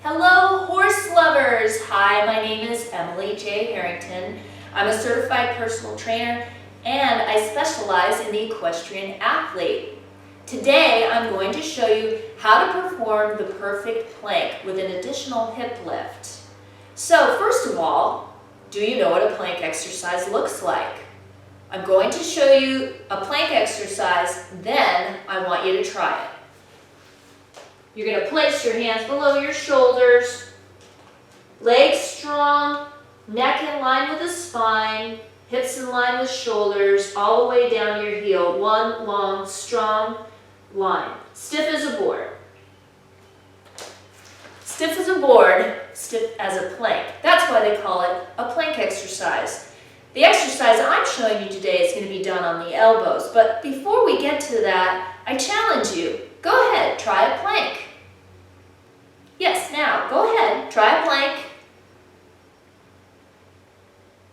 Hello, horse lovers! Hi, my name is Emily J. Harrington. I'm a certified personal trainer and I specialize in the equestrian athlete. Today, I'm going to show you how to perform the perfect plank with an additional hip lift. So, first of all, do you know what a plank exercise looks like? I'm going to show you a plank exercise, then I want you to try it. You're going to place your hands below your shoulders, legs strong, neck in line with the spine, hips in line with shoulders, all the way down your heel. One long, strong line. Stiff as a board. Stiff as a board, stiff as a plank. That's why they call it a plank exercise. The exercise I'm showing you today is going to be done on the elbows, but before we get to that, I challenge you. Go ahead, try a plank. Yes, now, go ahead, try a plank.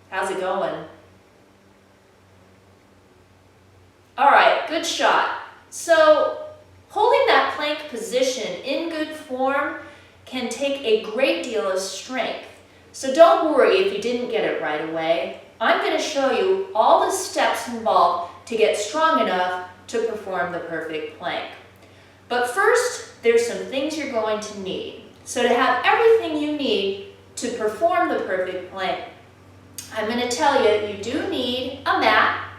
How's it going? All right, good shot. So, holding that plank position in good form can take a great deal of strength. So don't worry if you didn't get it right away. I'm going to show you all the steps involved to get strong enough to perform the perfect plank. But first, there's some things you're going to need. So to have everything you need to perform the perfect plank, I'm going to tell you, you do need a mat.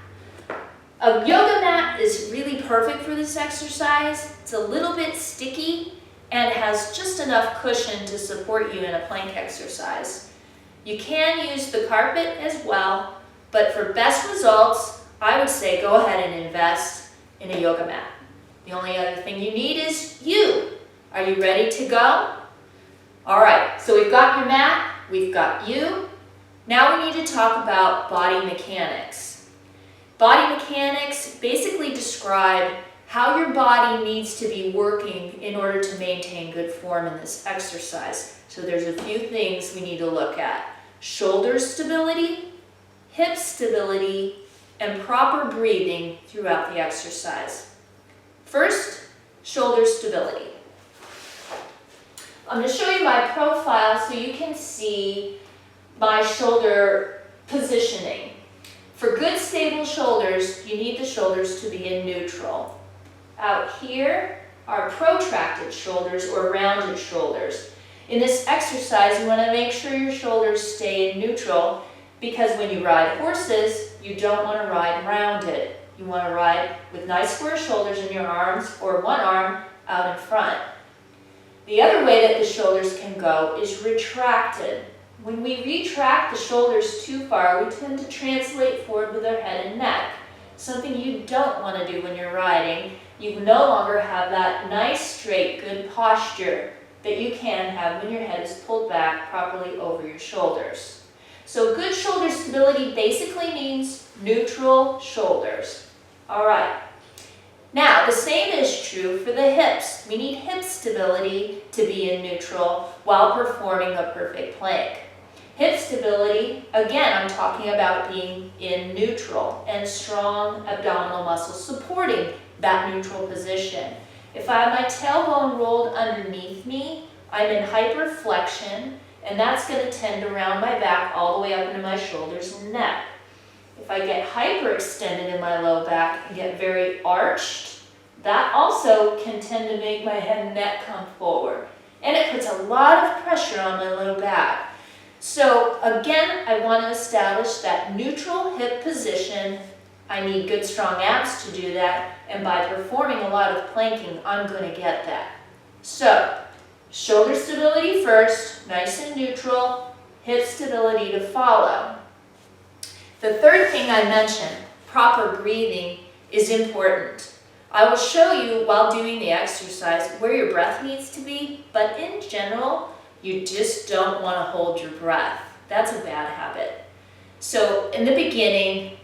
A yoga mat is really perfect for this exercise. It's a little bit sticky and has just enough cushion to support you in a plank exercise. You can use the carpet as well, but for best results, I would say go ahead and invest in a yoga mat. The only other thing you need is you. Are you ready to go? All right, so we've got your mat, we've got you. Now we need to talk about body mechanics. Body mechanics basically describe how your body needs to be working in order to maintain good form in this exercise. So there's a few things we need to look at. Shoulder stability, hip stability, and proper breathing throughout the exercise. First, shoulder stability. I'm going to show you my profile so you can see my shoulder positioning. For good stable shoulders, you need the shoulders to be in neutral. Out here are protracted shoulders or rounded shoulders. In this exercise, you want to make sure your shoulders stay in neutral because when you ride horses, you don't want to ride rounded. You want to ride with nice square shoulders in your arms or one arm out in front. The other way that the shoulders can go is retracted. When we retract the shoulders too far, we tend to translate forward with our head and neck. Something you don't want to do when you're riding. You no longer have that nice, straight, good posture that you can have when your head is pulled back properly over your shoulders. So good shoulder stability basically means neutral shoulders. All right. Now, the same is true for the hips. We need hip stability to be in neutral while performing a perfect plank. Hip stability, again, I'm talking about being in neutral and strong abdominal muscles supporting that neutral position. If I have my tailbone rolled underneath me, I'm in hyperflexion, and that's going to tend around my back all the way up into my shoulders and neck. If I get hyperextended in my low back and get very arched, that also can tend to make my head and neck come forward. And it puts a lot of pressure on my low back. So again, I want to establish that neutral hip position. I need good strong abs to do that, and by performing a lot of planking, I'm going to get that. So, shoulder stability first, nice and neutral, hip stability to follow. The third thing I mentioned, proper breathing, is important. I will show you while doing the exercise where your breath needs to be, but in general, you just don't want to hold your breath. That's a bad habit. So in the beginning,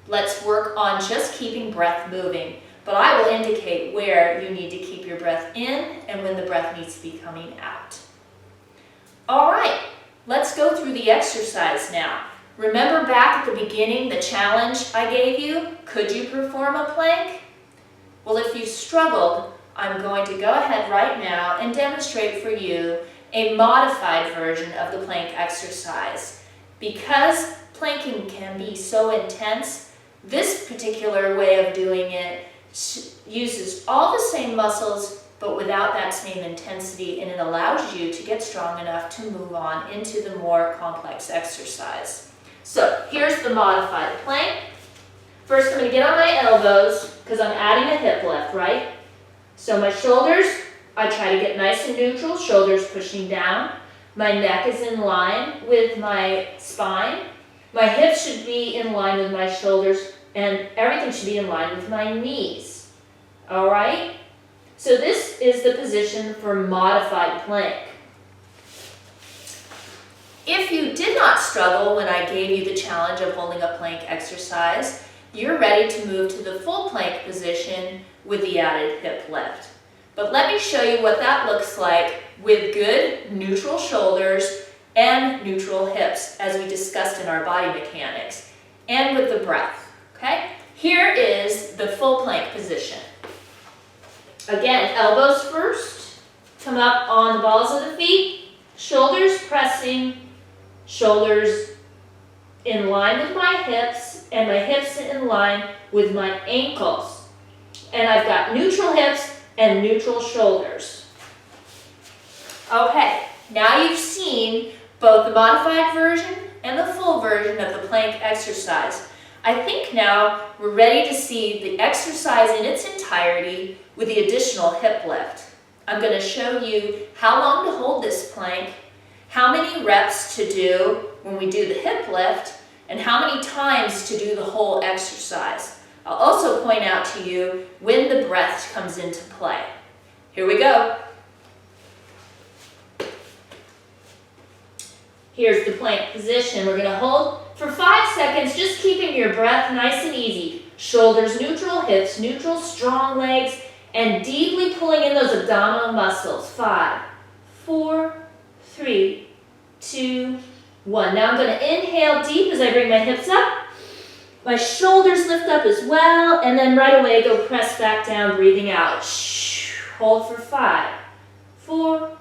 let's work on just keeping breath moving, but I will indicate where you need to keep your breath in and when the breath needs to be coming out. All right, let's go through the exercise now. Remember back at the beginning, the challenge I gave you? Could you perform a plank? Well, if you struggled, I'm going to go ahead right now and demonstrate for you a modified version of the plank exercise. Because planking can be so intense, this particular way of doing it uses all the same muscles but without that same intensity, and it allows you to get strong enough to move on into the more complex exercise. So here's the modified plank. First I'm going to get on my elbows because I'm adding a hip lift, right? So my shoulders, I try to get nice and neutral, shoulders pushing down. My neck is in line with my spine. My hips should be in line with my shoulders, and everything should be in line with my knees. All right? So this is the position for modified plank. If you did not struggle when I gave you the challenge of holding a plank exercise, you're ready to move to the full plank position with the added hip lift. But let me show you what that looks like with good neutral shoulders and neutral hips, as we discussed in our body mechanics, and with the breath, okay? Here is the full plank position. Again, elbows first, come up on the balls of the feet, shoulders pressing, shoulders in line with my hips, and my hips in line with my ankles. And I've got neutral hips and neutral shoulders. Okay, now you've seen both the modified version and the full version of the plank exercise. I think now we're ready to see the exercise in its entirety with the additional hip lift. I'm going to show you how long to hold this plank, how many reps to do when we do the hip lift, and how many times to do the whole exercise. I'll also point out to you when the breath comes into play. Here we go. Here's the plank position. We're going to hold for 5 seconds, just keeping your breath nice and easy. Shoulders neutral, hips neutral, strong legs, and deeply pulling in those abdominal muscles. 5, 4, 3, 2, 1. Now I'm going to inhale deep as I bring my hips up. My shoulders lift up as well, and then right away go press back down, breathing out. Hold for 5, 4,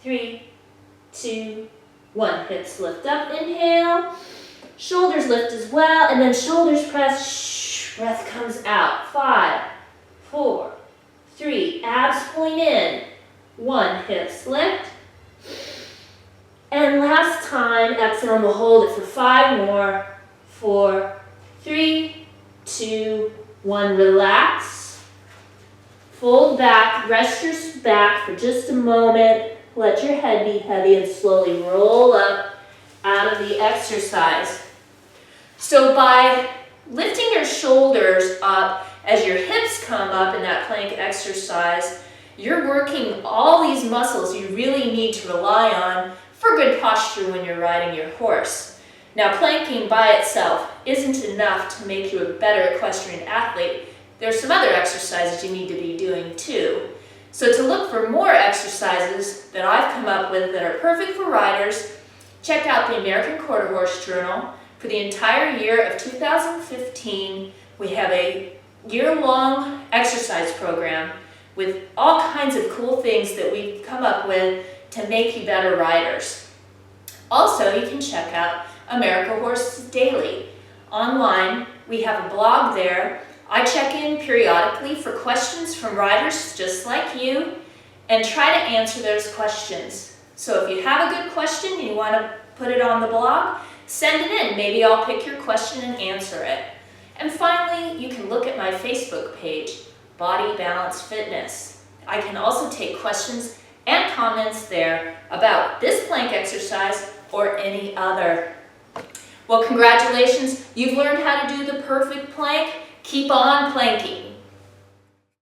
3, 2, 1. Hips lift up, inhale. Shoulders lift as well, and then shoulders press. Breath comes out. 5, 4, 3. Abs pulling in. 1. Hips lift. And last time, exhale, and we'll hold it for 5 more. 4, 3, 2, 1. Relax. Fold back. Rest your back for just a moment. Let your head be heavy and slowly roll up out of the exercise. So by lifting your shoulders up as your hips come up in that plank exercise, you're working all these muscles you really need to rely on for good posture when you're riding your horse. Now, planking by itself isn't enough to make you a better equestrian athlete. There's some other exercises you need to be doing too. So to look for more exercises that I've come up with that are perfect for riders, check out the American Quarter Horse Journal. For the entire year of 2015, we have a year-long exercise program with all kinds of cool things that we've come up with to make you better riders. Also, you can check out America Horse Daily. Online, we have a blog there. I check in periodically for questions from riders just like you and try to answer those questions. So if you have a good question and you want to put it on the blog, send it in. Maybe I'll pick your question and answer it. And finally, you can look at my Facebook page, Body Balance Fitness. I can also take questions and comments there about this plank exercise or any other. Well, congratulations, you've learned how to do the perfect plank. Keep on planking.